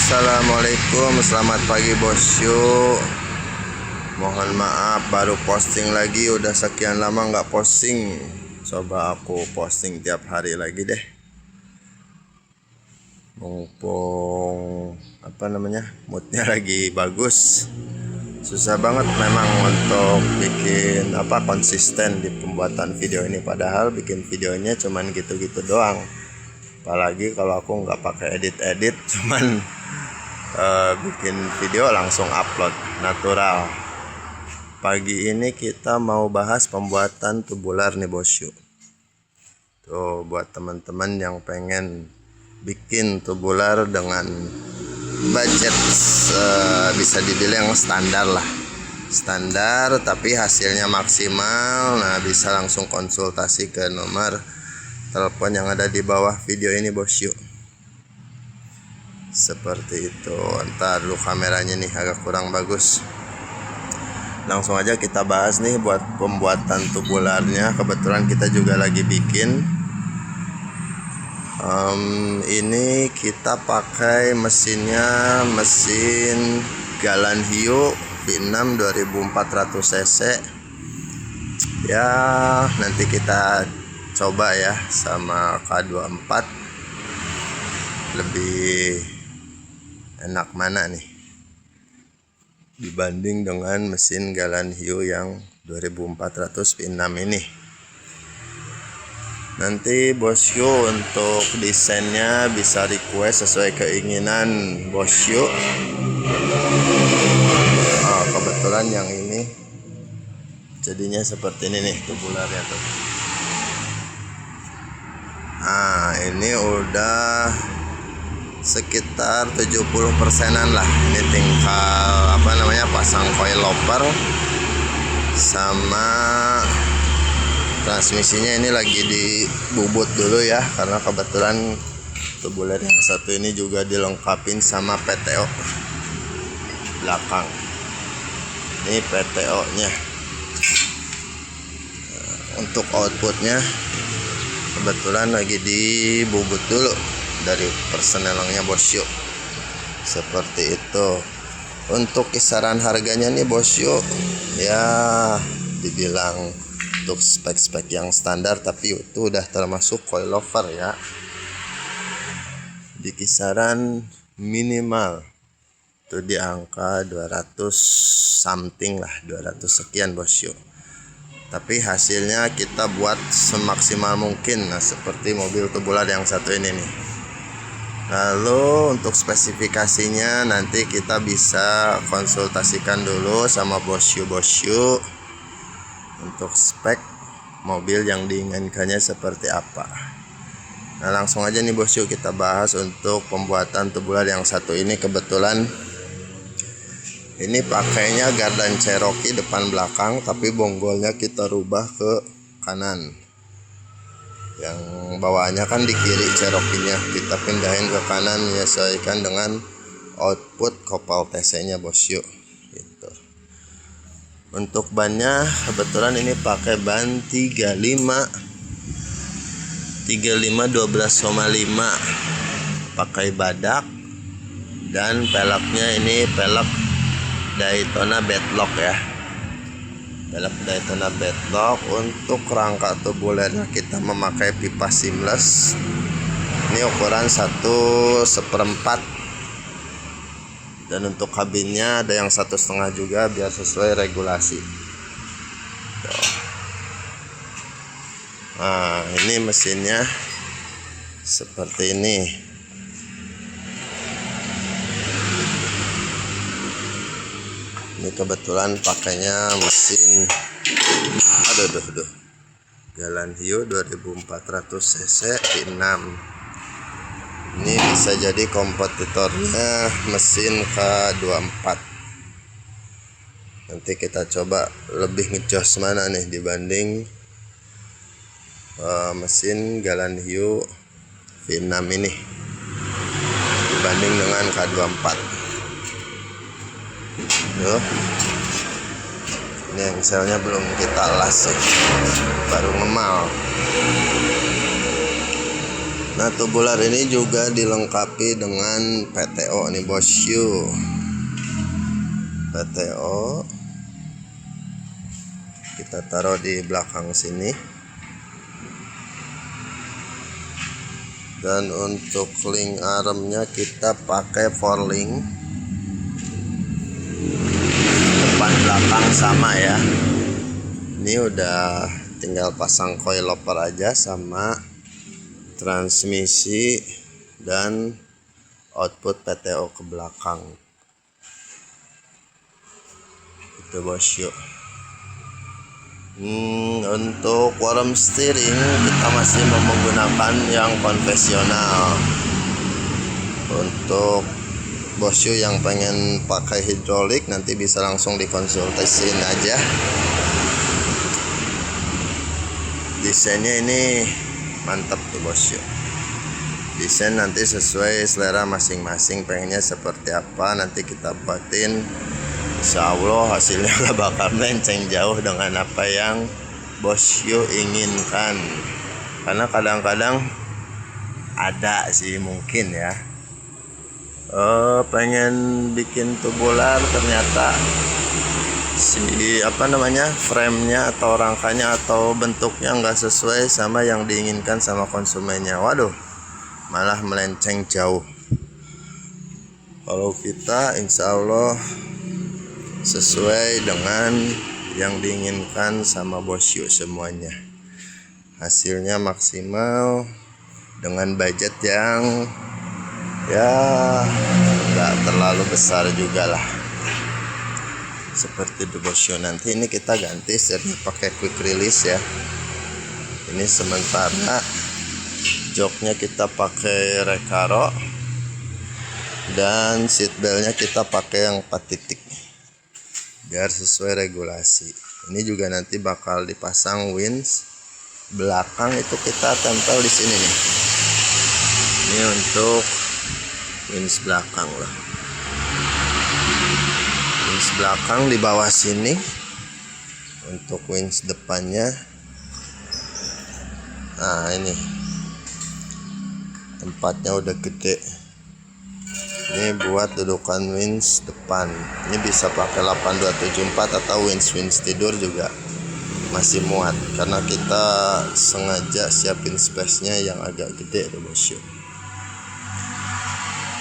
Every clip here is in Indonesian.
Assalamualaikum, selamat pagi bosku. Mohon maaf baru posting lagi, udah sekian lama nggak posting. Coba aku posting tiap hari lagi deh. Mumpung moodnya lagi bagus. Susah banget memang untuk bikin konsisten di pembuatan video ini. Padahal bikin videonya cuman gitu-gitu doang. Apalagi kalau aku nggak pakai edit-edit, cuman bikin video langsung upload natural. Pagi ini kita mau bahas pembuatan tubular nih bosku. Tuh buat teman-teman yang pengen bikin tubular dengan budget bisa dibilang standar lah, standar tapi hasilnya maksimal. Nah, bisa langsung konsultasi ke nomor telepon yang ada di bawah video ini bosku. Seperti itu. Entar dulu kameranya nih agak kurang bagus. Langsung aja kita bahas nih buat pembuatan tubularnya. Kebetulan kita juga lagi bikin. Ini kita pakai mesinnya mesin Galan Hio V6 2400 cc. Ya nanti kita coba ya sama K24 lebih enak mana nih dibanding dengan mesin Galan Hio yang 2400 V6 ini. Nanti bosku untuk desainnya bisa request sesuai keinginan bosku. Kebetulan yang ini jadinya seperti ini nih tubularnya tuh. Nah, ini udah sekitar 70%-an lah. Ini tinggal pasang coil loper sama transmisinya. Ini lagi dibubut dulu ya, karena kebetulan tubular yang satu ini juga dilengkapin sama PTO belakang. Ini PTO nya. Untuk outputnya kebetulan lagi dibubut dulu dari persnelingnya bosku. Seperti itu. Untuk kisaran harganya nih bosku, ya dibilang untuk spek-spek yang standar, tapi itu udah termasuk coilover ya. Di kisaran minimal itu di angka 200 something lah, 200 sekian bosku. Tapi hasilnya kita buat semaksimal mungkin. Nah, seperti mobil tubular yang satu ini nih. Lalu untuk spesifikasinya nanti kita bisa konsultasikan dulu sama bosku untuk spek mobil yang diinginkannya seperti apa. Nah, langsung aja nih bosku kita bahas untuk pembuatan tubular yang satu ini. Kebetulan ini pakainya gardan Cherokee depan belakang, tapi bonggolnya kita rubah ke kanan. Yang bawaannya kan di kiri Cherokee-nya, kita pindahin ke kanan menyesuaikan dengan output kopel TC-nya bosku. Gitu. Untuk bannya kebetulan ini pakai ban 35 12,5, pakai badak, dan peleknya ini pelek Daytona Bedlock ya. Pelek Daytona Bedlock. Untuk rangka tubularnya kita memakai pipa seamless. Ini ukuran 1/1/4. Dan untuk kabinnya ada yang 1,5 juga biar sesuai regulasi. Tuh. Nah, ini mesinnya seperti ini. Ini kebetulan pakainya mesin Galan Hio 2400 cc V6. Ini bisa jadi kompetitornya mesin K24. Nanti kita coba lebih ngejos mana nih dibanding mesin Galan Hio V6 ini dibanding dengan K24. Tuh. Ini yang selnya belum kita las, baru ngemal. Nah, tubular ini juga dilengkapi dengan PTO nih bosku. PTO kita taruh di belakang sini. Dan untuk link armnya kita pakai 4 link. Depan belakang sama ya. Ini udah tinggal pasang coilover aja sama transmisi dan output PTO ke belakang. Itu bosku. Untuk worm steering kita masih menggunakan yang konvensional. Untuk bosku yang pengen pakai hidrolik nanti bisa langsung dikonsultasiin aja. Desainnya ini mantap tuh bosku. Desain nanti sesuai selera masing-masing pengennya seperti apa nanti kita buatin. Insya Allah hasilnya gak bakal melenceng jauh dengan apa yang bosku inginkan. Karena kadang-kadang ada sih mungkin ya, pengen bikin tubular ternyata si frame-nya atau rangkanya atau bentuknya nggak sesuai sama yang diinginkan sama konsumennya. Waduh, malah melenceng jauh. Kalau kita insya Allah sesuai dengan yang diinginkan sama bosku semuanya, hasilnya maksimal dengan budget yang ya nggak terlalu besar juga lah. Seperti itu bosku. Nanti ini kita ganti setnya pakai quick release ya. Ini sementara joknya kita pakai Recaro dan seatbeltnya kita pakai yang 4 titik biar sesuai regulasi. Ini juga nanti bakal dipasang winch belakang, itu kita tempel di sini nih. Ini untuk winch belakang lah. Winch belakang di bawah sini. Untuk winch depannya, nah ini tempatnya udah gede. Ini buat dudukan winch depan. Ini bisa pakai 8274 atau winch tidur juga masih muat, karena kita sengaja siapin space-nya yang agak gede tuh bosku.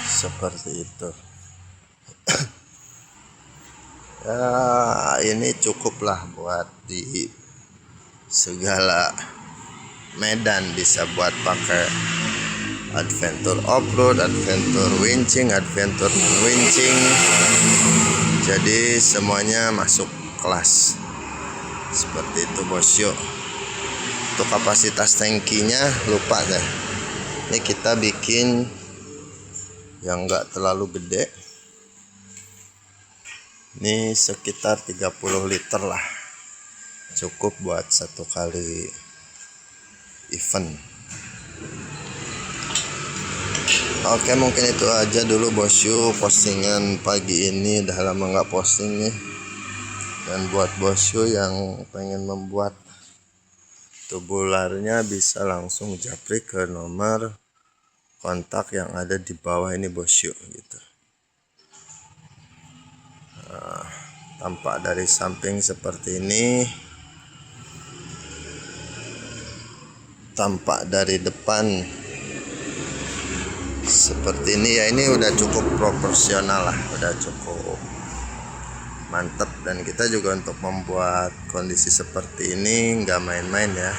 Seperti itu. Ya, ini cukuplah buat di segala medan, bisa buat pakai adventure off-road, adventure winching, adventure winching. Jadi semuanya masuk kelas. Seperti itu bosku. Untuk kapasitas tangkinya lupa deh. Ini kita bikin yang enggak terlalu gede. Ini sekitar 30 liter lah. Cukup buat satu kali event. Oke, mungkin itu aja dulu bosku postingan pagi ini. Udah lama nggak posting nih. Dan buat bosku yang pengen membuat tubularnya bisa langsung japri ke nomor kontak yang ada di bawah ini bosku gitu. Nah, tampak dari samping seperti ini. Tampak dari depan seperti ini ya. Ini udah cukup proporsional lah, udah cukup mantap. Dan kita juga untuk membuat kondisi seperti ini nggak main-main ya,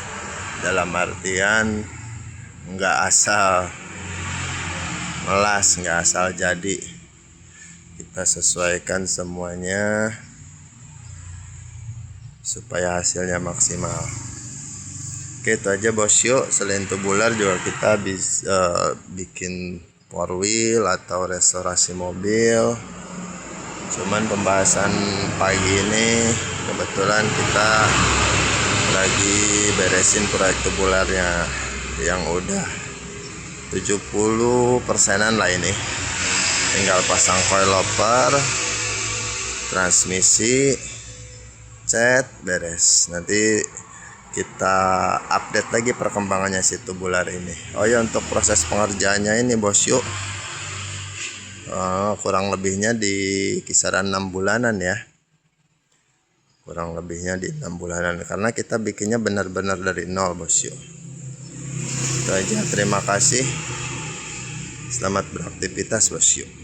dalam artian nggak asal melas, nggak asal jadi. Kita sesuaikan semuanya supaya hasilnya maksimal. Oke, itu aja bosku. Selain tubular juga kita bisa bikin four wheel atau restorasi mobil. Cuman pembahasan pagi ini kebetulan kita lagi beresin proyek tubularnya yang udah 70%-an lah ini. Tinggal pasang coilover, transmisi, cat, beres. Nanti kita update lagi perkembangannya si tubular ini. Oh ya, untuk proses pengerjaannya ini bos yuk, kurang lebihnya di kisaran 6 bulanan ya, kurang lebihnya di 6 bulanan karena kita bikinnya benar-benar dari nol bos yuk. Itu aja, terima kasih, selamat beraktivitas bos yuk.